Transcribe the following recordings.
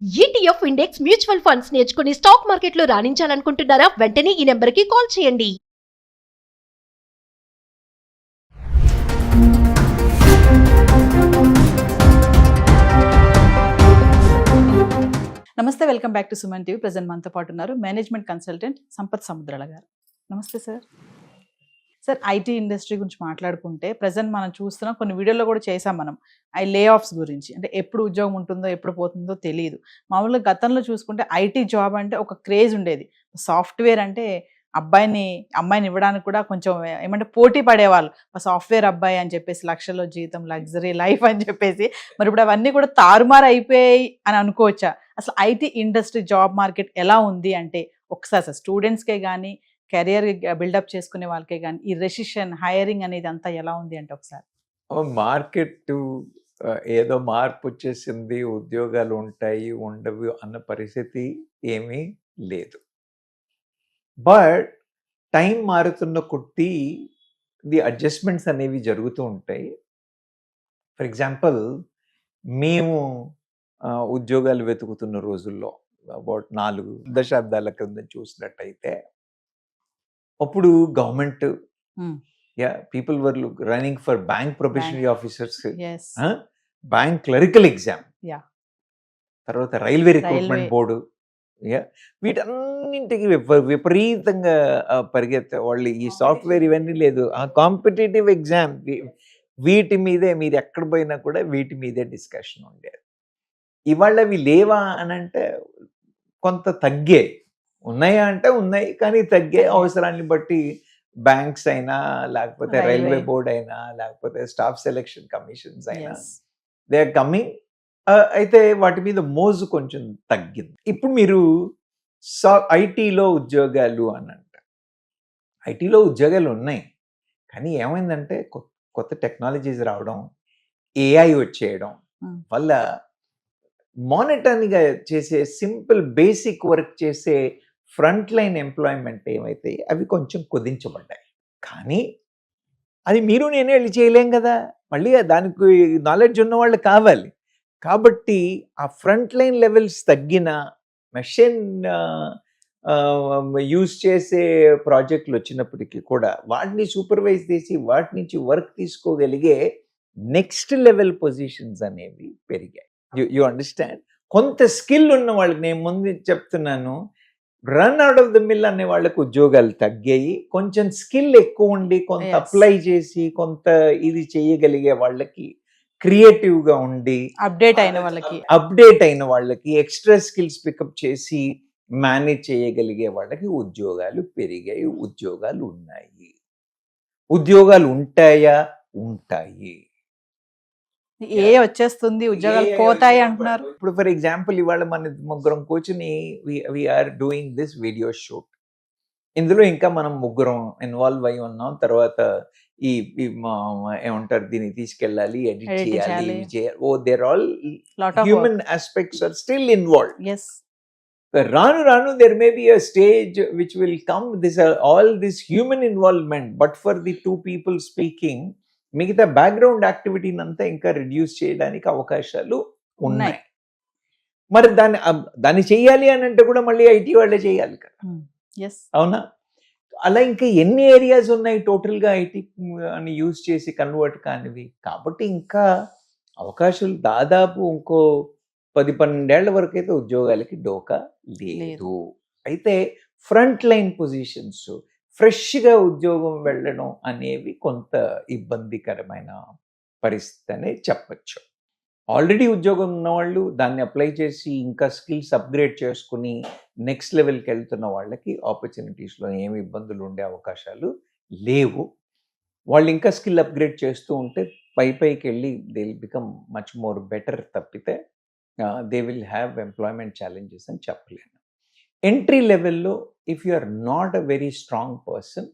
ETF index mutual funds నేర్చుకుని stock మార్కెట్లో రాణించాలనుకుంటున్నారా? వెంటనే ఈ నెంబర్కి కాల్ చేయండి. నమస్తే, welcome back to Suman TV. Present మనతో పాటు ఉన్నారు మేనేజ్మెంట్ కన్సల్టెంట్ సంపత్ సముద్రాల గారు. నమస్తే సార్. సార్, ఐటీ ఇండస్ట్రీ గురించి మాట్లాడుకుంటే ప్రజెంట్ మనం చూస్తున్నాం, కొన్ని వీడియోలో కూడా చేసాం మనం, లే ఆఫ్స్ గురించి. అంటే ఎప్పుడు ఉద్యోగం ఉంటుందో ఎప్పుడు పోతుందో తెలియదు. మామూలుగా గతంలో చూసుకుంటే ఐటీ జాబ్ అంటే ఒక క్రేజ్ ఉండేది. సాఫ్ట్వేర్ అంటే అమ్మాయిని ఇవ్వడానికి కూడా కొంచెం ఏమంటే పోటీ పడేవాళ్ళు. సాఫ్ట్వేర్ అబ్బాయి అని చెప్పేసి లక్షల్లో జీతం, లగ్జరీ లైఫ్ అని చెప్పేసి. మరి ఇప్పుడు అవన్నీ కూడా తారుమారు అయిపోయాయి అని అనుకోవచ్చా? అసలు ఐటీ ఇండస్ట్రీ జాబ్ మార్కెట్ ఎలా ఉంది అంటే ఒకసారి సార్ స్టూడెంట్స్కే కానీ కెరియర్ బిల్డప్ చేసుకునే వాళ్ళకే కానీ ఈ రెసిషన్ హైరింగ్ అనేది అంతా ఎలా ఉంది అంటే ఒకసారి. మార్కెట్ ఏదో మార్పు వచ్చేసింది, ఉద్యోగాలు ఉంటాయి ఉండవు అన్న పరిస్థితి ఏమీ లేదు. బట్ టైం మారుతున్న కొద్దీ ది అడ్జస్ట్మెంట్స్ అనేవి జరుగుతూ ఉంటాయి. ఫర్ ఎగ్జాంపుల్, మేము ఉద్యోగాలు వెతుకుతున్న రోజుల్లో అబౌట్ 4 దశాబ్దాల క్రింద చూసినట్టయితే అప్పుడు government people were running for bank probationary officers, bank clerical exam, తర్వాత రైల్వే రిక్రూట్మెంట్ బోర్డు, వీటన్నింటికి విపరీతంగా పరిగెత్తే వాళ్ళు. ఈ సాఫ్ట్వేర్ ఇవన్నీ లేదు, ఆ కాంపిటేటివ్ ఎగ్జామ్ వీటి మీదే, మీరు ఎక్కడ పోయినా కూడా వీటి మీదే డిస్కషన్ ఉండేది. ఇవాళ అవి లేవా అని అంటే కొంత తగ్గే, ఉన్నాయా అంటే ఉన్నాయి, కానీ తగ్గే. అవసరాన్ని బట్టి బ్యాంక్స్ అయినా, లేకపోతే రైల్వే బోర్డ్ అయినా, లేకపోతే స్టాఫ్ సెలెక్షన్ కమిషన్స్ అయినా దే ఆర్ కమింగ్. అయితే వాటి మీద మోజు కొంచెం తగ్గింది. ఇప్పుడు మీరు ఐటీలో ఉద్యోగాలు అని అంటారు. ఐటీలో ఉద్యోగాలు ఉన్నాయి, కానీ ఏమైందంటే కొత్త టెక్నాలజీస్ రావడం, ఏఐ వచ్చేయడం వల్ల మానిటర్గా చేసే సింపుల్ బేసిక్ వర్క్ చేసే ఫ్రంట్ లైన్ ఎంప్లాయ్మెంట్ ఏమైతే అవి కొంచెం కుదించబడ్డాయి. కానీ అది మీరు నేనే వెళ్ళి చేయలేం కదా, మళ్ళీ దానికి నాలెడ్జ్ ఉన్న వాళ్ళు కావాలి. కాబట్టి ఆ ఫ్రంట్ లైన్ లెవెల్స్ తగ్గిన మెషిన్ యూజ్ చేసే ప్రాజెక్టులు వచ్చినప్పటికీ కూడా వాటిని సూపర్వైజ్ చేసి వాటి నుంచి వర్క్ తీసుకోగలిగే నెక్స్ట్ లెవెల్ పొజిషన్స్ అనేవి పెరిగాయి. You understand? కొంత స్కిల్ ఉన్న వాళ్ళకి, నేను ముందు చెప్తున్నాను, run out of the mill అనే వాళ్ళకి ఉద్యోగాలు తగ్గాయి. కొంచెం స్కిల్ ఎక్కువ ఉండి కొంత అప్లై చేసి కొంత ఇది చేయగలిగే వాళ్ళకి, క్రియేటివ్గా ఉండి అప్డేట్ అయిన వాళ్ళకి, ఎక్స్ట్రా స్కిల్స్ పికప్ చేసి మేనేజ్ చేయగలిగే వాళ్ళకి ఉద్యోగాలు పెరిగాయి, ఉద్యోగాలు ఉన్నాయి. ఉద్యోగాలు ఉంటాయా? ఉంటాయి. వచ్చేస్తుంది, ఉద్యోగాలు పోతాయి అంటున్నారు. ఇప్పుడు ఫర్ ఎగ్జాంపుల్, ఇవాళ మన ముగ్గురం కూర్చుని we are doing this video shoot. ఇందులో ఇంకా మనం ముగ్గురం ఇన్వాల్వ్ అయి ఉన్నాం. తర్వాత ఏమంటారు, దీన్ని తీసుకెళ్ళాలి, ఎడిట్ చేయాలి, they're all human aspects are still involved. రాను రాను there may be a stage which will come, all this human involvement, but for the 2 people speaking, మిగతా బ్యాక్గ్రౌండ్ యాక్టివిటీని అంతా ఇంకా రిడ్యూస్ చేయడానికి అవకాశాలు ఉన్నాయి. మరి దాన్ని చెయ్యాలి అని అంటే కూడా మళ్ళీ ఐటీ వాళ్ళే చేయాలి కదా, అవునా? అలా ఇంకా ఎన్ని ఏరియాస్ ఉన్నాయి టోటల్గా ఐటీ అని యూజ్ చేసి కన్వర్ట్ కానివి. కాబట్టి ఇంకా అవకాశాలు దాదాపు ఇంకో 10-12 ఏళ్ల వరకు అయితే ఉద్యోగాలకి డోకా లేదు. అయితే ఫ్రంట్ లైన్ పొజిషన్స్, ఫ్రెష్గా ఉద్యోగం వెళ్ళడం అనేవి కొంత ఇబ్బందికరమైన పరిస్థితి అనే చెప్పచ్చు. ఆల్రెడీ ఉద్యోగం ఉన్నవాళ్ళు దాన్ని అప్లై చేసి ఇంకా స్కిల్స్ అప్గ్రేడ్ చేసుకుని నెక్స్ట్ లెవెల్కి వెళ్తున్న వాళ్ళకి ఆపర్చునిటీస్లో ఏమి ఇబ్బందులు ఉండే అవకాశాలు లేవు. వాళ్ళు ఇంకా స్కిల్ అప్గ్రేడ్ చేస్తూ ఉంటే పైకి వెళ్ళి they will become much more better. తప్పితే they will have employment challenges అని చెప్పలేను. ఎంట్రీ లెవెల్లో if you are not a very strong person,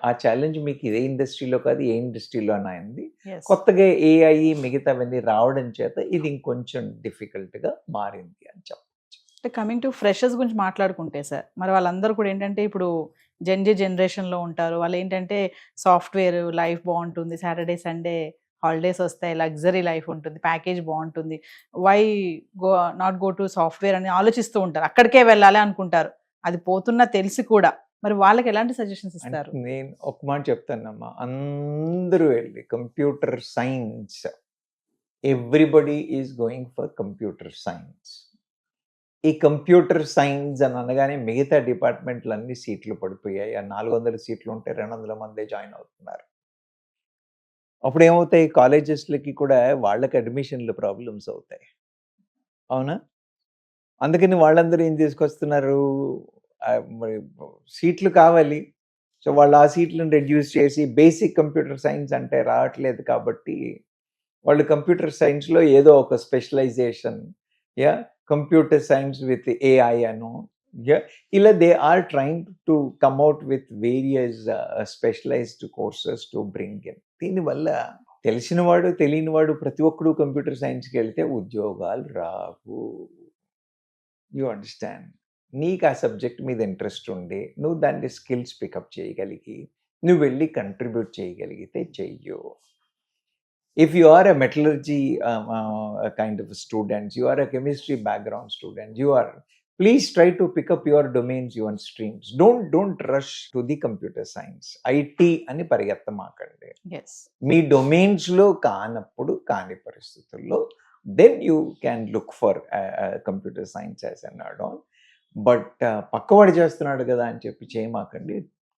ఆ ఛాలెంజ్ మీకు ఇదే ఇండస్ట్రీలో కాదు, ఏ ఇండస్ట్రీలో అయింది. కొత్తగా ఏఐ మిగతావన్నీ రావడం చేత ఇది ఇంకొంచెం డిఫికల్ట్గా మారింది అని చెప్పచ్చు. అంటే కమింగ్ టు ఫ్రెషర్స్ గురించి మాట్లాడుకుంటే సార్, మరి వాళ్ళందరూ కూడా ఏంటంటే ఇప్పుడు జనరేషన్లో ఉంటారు. వాళ్ళు ఏంటంటే సాఫ్ట్వేర్ లైఫ్ బాగుంటుంది, సాటర్డే సండే హాలిడేస్ వస్తాయి, లగ్జరీ లైఫ్ ఉంటుంది, ప్యాకేజ్ బాగుంటుంది, why not go to software అని ఆలోచిస్తూ ఉంటారు, అక్కడికే వెళ్ళాలి అనుకుంటారు, అది పోతున్నా తెలిసి కూడా. మరి వాళ్ళకి ఎలాంటి సజెషన్స్ ఇస్తారు? నేను ఒక మాట చెప్తానమ్మా, అందరూ వెళ్ళి computer science, everybody is going for computer science. ఈ కంప్యూటర్ సైన్స్ అని అనగానే మిగతా డిపార్ట్మెంట్లు అన్ని సీట్లు పడిపోయాయి. ఆ 400 సీట్లు ఉంటే 200 మందే జాయిన్ అవుతున్నారు. అప్పుడు ఏమవుతాయి, కాలేజెస్లకి కూడా వాళ్ళకి అడ్మిషన్లు ప్రాబ్లమ్స్ అవుతాయి, అవునా? అందుకని వాళ్ళందరూ ఏం తీసుకొస్తున్నారు, మరి సీట్లు కావాలి. సో వాళ్ళు ఆ సీట్లను రెడ్యూస్ చేసి బేసిక్ కంప్యూటర్ సైన్స్ అంటే రావట్లేదు కాబట్టి వాళ్ళు కంప్యూటర్ సైన్స్లో ఏదో ఒక specialization, yeah computer science with AI అను, ఇలా they are trying to come out with various specialized courses to bring in. దీనివల్ల తెలిసినవాడు తెలియనివాడు ప్రతి ఒక్కడు కంప్యూటర్ సైన్స్కి వెళ్తే ఉద్యోగాలు రావు. You understand? నీకు ఆ సబ్జెక్ట్ మీద ఇంట్రెస్ట్ ఉండి నువ్వు దాన్ని స్కిల్స్ పికప్ చేయగలిగి నువ్వు వెళ్ళి కంట్రిబ్యూట్ చేయగలిగితే చెయ్యు. If you are a metallurgy kind of students, you are a chemistry background students, you are please try to pick up your domains, your streams. Don't rush to the computer science, IT అని పరిగెత్తమాకండి. మీ డొమైన్స్లో కానప్పుడు, కాని పరిస్థితుల్లో then you can look for computer science as an add on. But పక్కవాడు చేస్తున్నాడు కదా అని చెప్పి చేయమాకండి.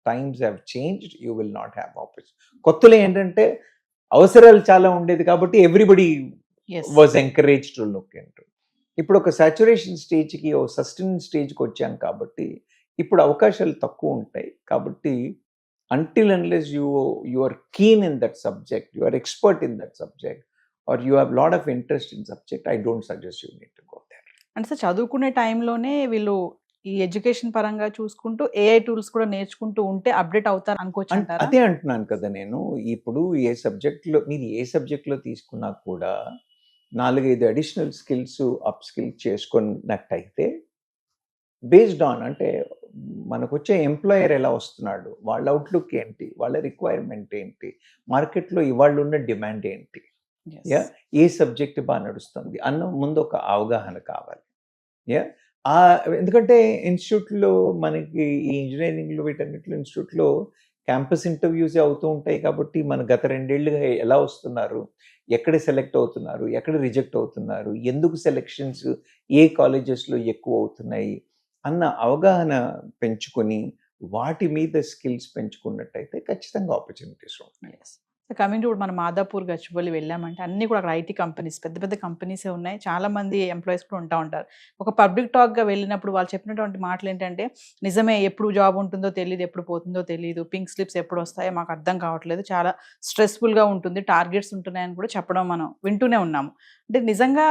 Times have changed, you will not have opportunity. కొత్తలో ఏంటంటే అవసరాలు చాలా ఉండేది కాబట్టి everybody was encourage to look into. ఇప్పుడు ఒక సాచురేషన్ స్టేజ్కి, ఒక సస్టైన్ స్టేజ్కి వచ్చాం కాబట్టి ఇప్పుడు అవకాశాలు తక్కువ ఉంటాయి. కాబట్టి until unless you are keen in that subject, you are expert in that subject, or you have lot of interest in subject, I don't suggest you need to go there. అంటే sir చదువుకునే టైంలోనే వీళ్ళు ఈ education పరంగా చూసుకుంటూ AI tools కూడా నేర్చుకుంటూ ఉంటే అప్డేట్ అవుతారు అనుకోవచ్చు అంటారా? అదే అంటున్నాను కదా నేను. ఇప్పుడు ఏ సబ్జెక్ట్లో మీరు ఏ సబ్జెక్ట్లో తీసుకున్నా కూడా 4-5 అడిషనల్ స్కిల్స్ అప్ స్కిల్ చేసుకున్నట్టయితే బేస్డ్ ఆన్, అంటే మనకు వచ్చే ఎంప్లాయర్ ఎలా వస్తున్నాడు, వాళ్ళ అవుట్లుక్ ఏంటి, వాళ్ళ రిక్వైర్మెంట్ ఏంటి, మార్కెట్లో ఇవాళ ఉన్న డిమాండ్ ఏంటి, ఏ సబ్జెక్ట్ బాగా నడుస్తుంది అన్న ముందు ఒక అవగాహన కావాలి. ఎందుకంటే ఇన్స్టిట్యూట్లో మనకి ఈ ఇంజనీరింగ్లో వీటన్నిటిలో ఇన్స్టిట్యూట్లో క్యాంపస్ ఇంటర్వ్యూసే అవుతూ ఉంటాయి కాబట్టి మన గత 2 ఏళ్ళుగా ఎలా వస్తున్నారు, ఎక్కడ సెలెక్ట్ అవుతున్నారు, ఎక్కడ రిజెక్ట్ అవుతున్నారు, ఎందుకు సెలెక్షన్స్ ఏ కాలేజెస్లో ఎక్కువ అవుతున్నాయి అన్న అవగాహన పెంచుకొని వాటి మీద స్కిల్స్ పెంచుకున్నట్టయితే ఖచ్చితంగా ఆపర్చునిటీస్ ఉంటాయి. కమింగ్ టు మన మాదాపూర్ గచ్చిబౌలి వెళ్ళామంటే అన్ని కూడా అక్కడ ఐటీ కంపెనీస్, పెద్ద పెద్ద కంపెనీసే ఉన్నాయి, చాలా మంది ఎంప్లాయీస్ కూడా ఉంటారు. ఒక పబ్లిక్ టాక్గా వెళ్ళినప్పుడు వాళ్ళు చెప్పినటువంటి మాటలు ఏంటంటే, నిజమే, ఎప్పుడు జాబ్ ఉంటుందో తెలియదు, ఎప్పుడు పోతుందో తెలియదు, పింక్ స్లిప్స్ ఎప్పుడు వస్తాయో మాకు అర్థం కావట్లేదు, చాలా స్ట్రెస్ఫుల్గా ఉంటుంది, టార్గెట్స్ ఉంటున్నాయని కూడా చెప్పడం మనం వింటూనే ఉన్నాము. అంటే నిజంగా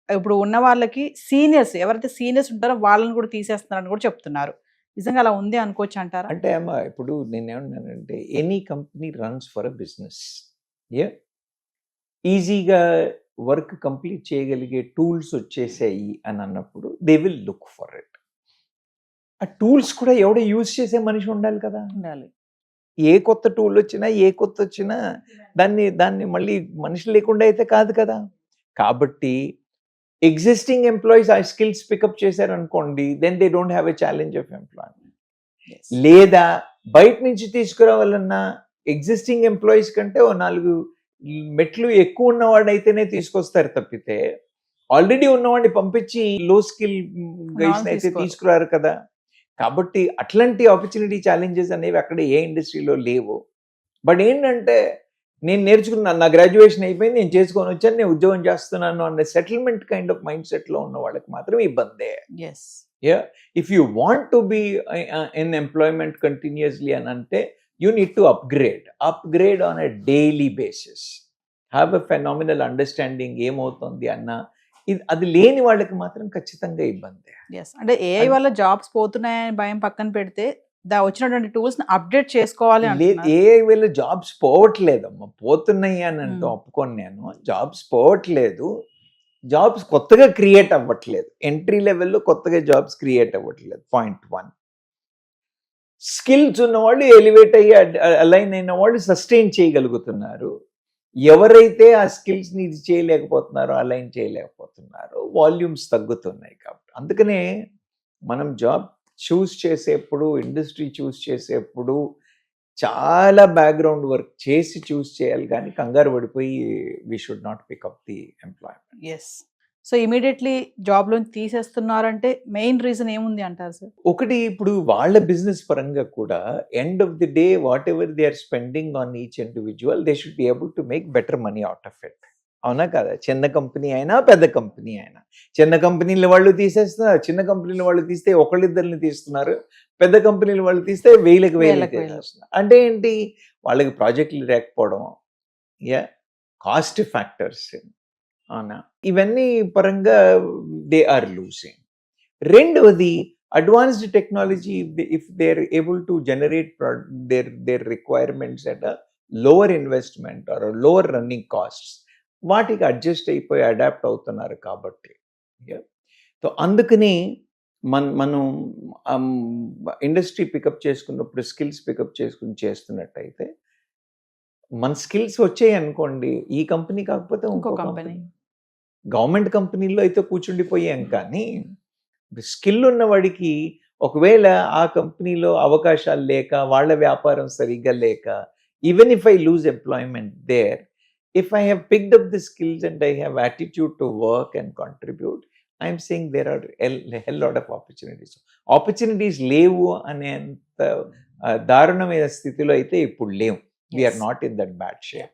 ఇప్పుడు ఉన్న వాళ్ళకి సీనియర్స్, ఎవరైతే సీనియర్స్ ఉంటారో వాళ్ళని కూడా తీసేస్తున్నారని కూడా చెప్తున్నారు. నిజంగా అలా ఉంది అనుకోవచ్చు అంటారా? అంటే అమ్మా, ఇప్పుడు నేనేమన్నానంటే any company runs for a business. ఈజీగా వర్క్ కంప్లీట్ చేయగలిగే టూల్స్ వచ్చేసాయి అని అన్నప్పుడు they will look for it. ఆ టూల్స్ కూడా ఎవడో యూజ్ చేసే మనిషి ఉండాలి కదా. ఉండాలి. ఏ కొత్త టూల్ వచ్చినా దాన్ని మళ్ళీ మనిషి లేకుండా అయితే కాదు కదా. కాబట్టి ఎగ్జిస్టింగ్ ఎంప్లాయీస్ ఆ స్కిల్స్ పికప్ చేశారనుకోండి, then they don't have a challenge of employment. లేదా బయట నుంచి తీసుకురావాలన్నా ఎగ్జిస్టింగ్ ఎంప్లాయీస్ కంటే 4 మెట్లు ఎక్కువ ఉన్నవాడైతేనే తీసుకొస్తారు తప్పితే ఆల్రెడీ ఉన్నవాడిని పంపించి లో స్కిల్ గైస్ అయితే తీసుకురారు కదా. కాబట్టి అట్లాంటి ఆపర్చునిటీ ఛాలెంజెస్ అనేవి అక్కడ ఏ ఇండస్ట్రీలో లేవు. బట్ ఏంటంటే నేను నేర్చుకున్నాను, నా గ్రాడ్యుయేషన్ అయిపోయింది, నేను చేసుకొని వచ్చాను, నేను ఉద్యోగం చేస్తున్నాను అన్న సెటిల్మెంట్ కైండ్ ఆఫ్ మైండ్ సెట్లో ఉన్న వాళ్ళకి మాత్రం ఇబ్బందే. If you want to be in employment continuously అని అంటే you need to upgrade on a daily basis, have a phenomenal understanding ఏమవుతుంది అన్న అది లేని వాళ్ళకి మాత్రం ఖచ్చితంగా ఇబ్బందే. అంటే ఏఐ వల్ల జాబ్స్ పోతున్నాయని భయం పక్కన పెడితే వచ్చినటువంటి టూల్స్ అప్డేట్ చేసుకోవాలి. ఏఐ వల్ల జాబ్స్ పోవట్లేదమ్మా, పోతున్నాయి అని అంటే ఒప్పుకోను నేను. జాబ్స్ పోవట్లేదు, జాబ్స్ కొత్తగా క్రియేట్ అవ్వట్లేదు, ఎంట్రీ లెవెల్లో కొత్తగా జాబ్స్ క్రియేట్ అవ్వట్లేదు. పాయింట్ 1. స్కిల్స్ ఉన్నవాళ్ళు ఎలివేట్ అయ్యి అలైన్ అయిన వాళ్ళు సస్టైన్ చేయగలుగుతున్నారు. ఎవరైతే ఆ స్కిల్స్ని ఇది చేయలేకపోతున్నారో, అలైన్ చేయలేకపోతున్నారో, వాల్యూమ్స్ తగ్గుతున్నాయి. కాబట్టి అందుకనే మనం జాబ్ చూస్ చేసేప్పుడు, ఇండస్ట్రీ చూస్ చేసేప్పుడు చాలా బ్యాక్గ్రౌండ్ వర్క్ చేసి చూస్ చేయాలి, కానీ కంగారు పడిపోయి we should not pick up the employment. Yes. So immediately జాబ్లో తీసేస్తున్నారంటే మెయిన్ రీజన్ ఏముంది అంటారు సార్? ఒకటి, ఇప్పుడు వాళ్ళ బిజినెస్ పరంగా కూడా end of the day whatever they are spending on each individual, they should be able to make better money out of it. అవునా కదా? చిన్న కంపెనీ అయినా పెద్ద కంపెనీ అయినా, చిన్న కంపెనీల వాళ్ళు తీసేస్తున్నారు, చిన్న కంపెనీల వాళ్ళు తీస్తే ఒకళ్ళిద్దరిని తీస్తున్నారు, పెద్ద కంపెనీల వాళ్ళు తీస్తే వేలకు తీసేస్తున్నారు. అంటే ఏంటి? వాళ్ళకి ప్రాజెక్టులు లేకపోవడం, కాస్ట్ ఫ్యాక్టర్స్, అవునా, ఇవన్నీ పరంగా దే ఆర్ లూజింగ్. రెండవది, advanced technology, if they are able to generate their requirements at a lower investment or lower running costs, వాటికి అడ్జస్ట్ అయిపోయి అడాప్ట్ అవుతున్నారు. కాబట్టి సో అందుకని మనం ఇండస్ట్రీ పికప్ చేసుకున్నప్పుడు స్కిల్స్ పికప్ చేసుకుని చేస్తున్నట్టయితే, మన స్కిల్స్ వచ్చాయి అనుకోండి, ఈ కంపెనీ కాకపోతే ఇంకో కంపెనీ, గవర్నమెంట్ కంపెనీలో అయితే కూర్చుండిపోయాం. కానీ స్కిల్ ఉన్నవాడికి ఒకవేళ ఆ కంపెనీలో అవకాశాలు లేక, వాళ్ళ వ్యాపారం సరిగ్గా లేక, even if I lose employment there, if I have picked up the skills and I have attitude to work and contribute, I am saying there are a hell lot of opportunities. Opportunities లేవు అనేంత దారుణమైన స్థితిలో అయితే ఇప్పుడు లేవు. We are not in that bad shape.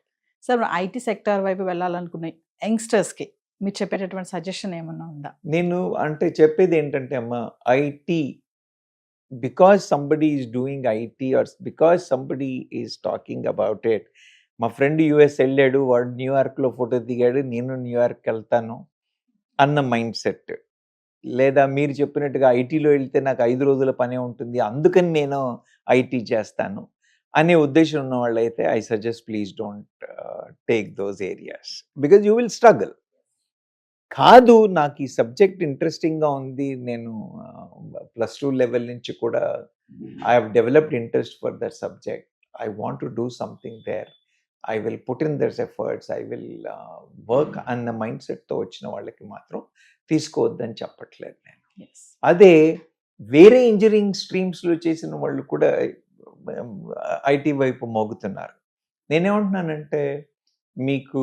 Sir, IT sector వైపు వెళ్ళాలనుకునే యంగ్స్టర్స్కి మీరు చెప్పేటటువంటి సజెషన్ ఏమన్నా ఉందా? నేను అంటే చెప్పేది ఏంటంటే అమ్మ, IT, because somebody is doing IT or because somebody is talking about it, మా ఫ్రెండ్ యూఎస్ వెళ్ళాడు, వాడు న్యూయార్క్లో ఫోటో దిగాడు, నేను న్యూయార్క్ వెళ్తాను అన్న మైండ్ సెట్, లేదా మీరు చెప్పినట్టుగా ఐటీలో వెళ్తే నాకు 5 రోజుల పనే ఉంటుంది, అందుకని నేను ఐటీ చేస్తాను అనే ఉద్దేశం ఉన్న వాళ్ళైతే I suggest please don't take those areas, because you will struggle. కాదు, నాకు ఈ సబ్జెక్ట్ ఇంట్రెస్టింగ్గా ఉంది, నేను +2 లెవెల్ నుంచి కూడా I have developed interest for that subject, I want to do something there, I will put in their efforts, I will work అన్న mind సెట్తో వచ్చిన వాళ్ళకి మాత్రం తీసుకోవద్దని చెప్పట్లేదు నేను. అదే వేరే ఇంజనీరింగ్ స్ట్రీమ్స్లో చేసిన వాళ్ళు కూడా ఐటీ వైపు మోగుతున్నారు. నేనేమంటున్నానంటే, మీకు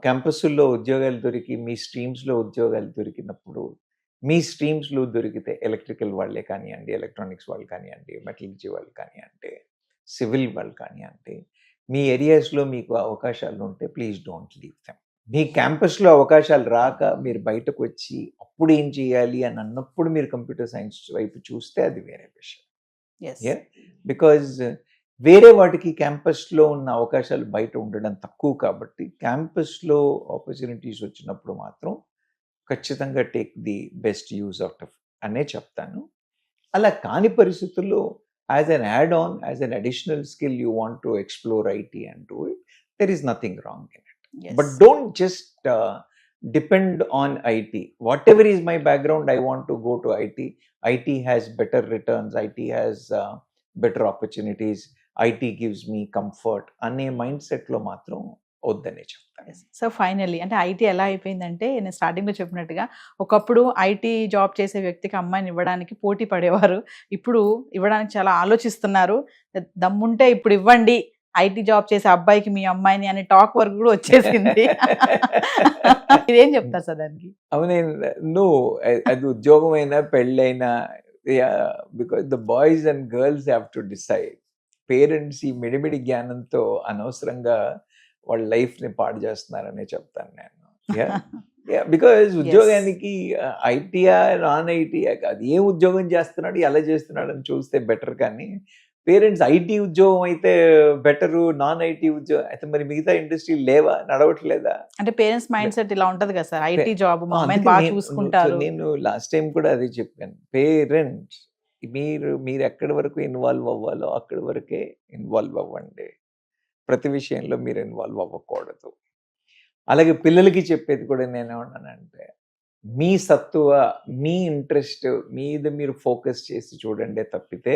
క్యాంపస్లో ఉద్యోగాలు దొరికి, మీ స్ట్రీమ్స్లో ఉద్యోగాలు దొరికినప్పుడు, మీ స్ట్రీమ్స్లో దొరికితే ఎలక్ట్రికల్ వాళ్ళే కానివ్వండి, ఎలక్ట్రానిక్స్ వాళ్ళు కానివ్వండి, మెటలర్జీ వాళ్ళు కానివ్వండి, సివిల్ వాళ్ళు కానివ్వండి, మీ ఏరియాస్లో మీకు అవకాశాలు ఉంటే ప్లీజ్ డోంట్ లీవ్ దెమ్. మీ క్యాంపస్లో అవకాశాలు రాక మీరు బయటకు వచ్చి అప్పుడు ఏం చేయాలి అని అన్నప్పుడు మీరు కంప్యూటర్ సైన్స్ వైపు చూస్తే అది వేరే విషయం. బికాజ్ వేరే వాటికి క్యాంపస్లో ఉన్న అవకాశాలు బయట ఉండడం తక్కువ. కాబట్టి క్యాంపస్లో ఆపర్చునిటీస్ వచ్చినప్పుడు మాత్రం ఖచ్చితంగా take the best use out of అనే చెప్తాను. అలా కాని పరిస్థితుల్లో as an add-on, as an additional skill, you want to explore IT and do it, there is nothing wrong in it. Yes. But don't just depend on IT. Whatever is my background, I want to go to IT. IT has better returns, IT has better opportunities, IT gives me comfort అనే mind సెట్లో మాత్రం వద్దనే చెప్తాను. So finally, అంటే IT ఎలా అయిపోయిందంటే, నేను స్టార్టింగ్లో చెప్పినట్టుగా ఒకప్పుడు ఐటీ జాబ్ చేసే వ్యక్తికి అమ్మాయిని ఇవ్వడానికి పోటీ పడేవారు, ఇప్పుడు ఇవ్వడానికి చాలా ఆలోచిస్తున్నారు. దమ్ముంటే ఇప్పుడు ఇవ్వండి ఐటీ జాబ్ చేసే అబ్బాయికి మీ అమ్మాయిని అనే టాక్ వరకు కూడా వచ్చేసింది. ఇదేం చెప్తారు సార్ దానికి? అవునే, నువ్వు అది ఉద్యోగమైనా పెళ్ళైనా, because the boys and girls have to decide. Parents ఈ మిడిమిడి జ్ఞానంతో అనవసరంగా వాళ్ళ లైఫ్ని పాడు చేస్తున్నారనే చెప్తాను నేను. బికాజ్ ఉద్యోగానికి ఐటీయా నాన్ ఐటీయా కాదు, ఏ ఉద్యోగం చేస్తున్నాడు, ఎలా చేస్తున్నాడు అని చూస్తే బెటర్. కానీ పేరెంట్స్ ఐటీ ఉద్యోగం అయితే బెటరు, నాన్ ఐటీ ఉద్యోగం అయితే మరి మిగతా ఇండస్ట్రీ లేవా, నడవట్లేదా? అంటే పేరెంట్స్ మైండ్ సెట్ ఇలా ఉంటది కదా సార్, ఐటీ జాబ్ మా అమ్మాయిని బాగా చూసుకుంటారు. నేను లాస్ట్ టైం కూడా అదే చెప్పాను, పేరెంట్స్ మీరు ఎక్కడి వరకు ఇన్వాల్వ్ అవ్వాలో అక్కడి వరకే ఇన్వాల్వ్ అవ్వండి, ప్రతి విషయంలో మీరు ఇన్వాల్వ్ అవ్వకూడదు. అలాగే పిల్లలకి చెప్పేది కూడా నేనేమన్నానంటే, మీ సత్తువ, మీ ఇంట్రెస్ట్ మీద మీరు ఫోకస్ చేసి చూడండి తప్పితే,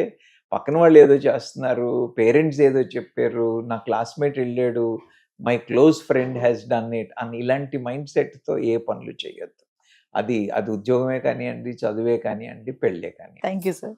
పక్కన వాళ్ళు ఏదో చేస్తున్నారు, పేరెంట్స్ ఏదో చెప్పారు, నా క్లాస్మేట్ వెళ్ళాడు, my close friend has done it అని ఇలాంటి మైండ్ సెట్తో ఏ పనులు చేయొద్దు. అది ఉద్యోగమే కానివ్వండి, చదువే కానివ్వండి, పెళ్ళే కానివ్వండి. Thank you sir.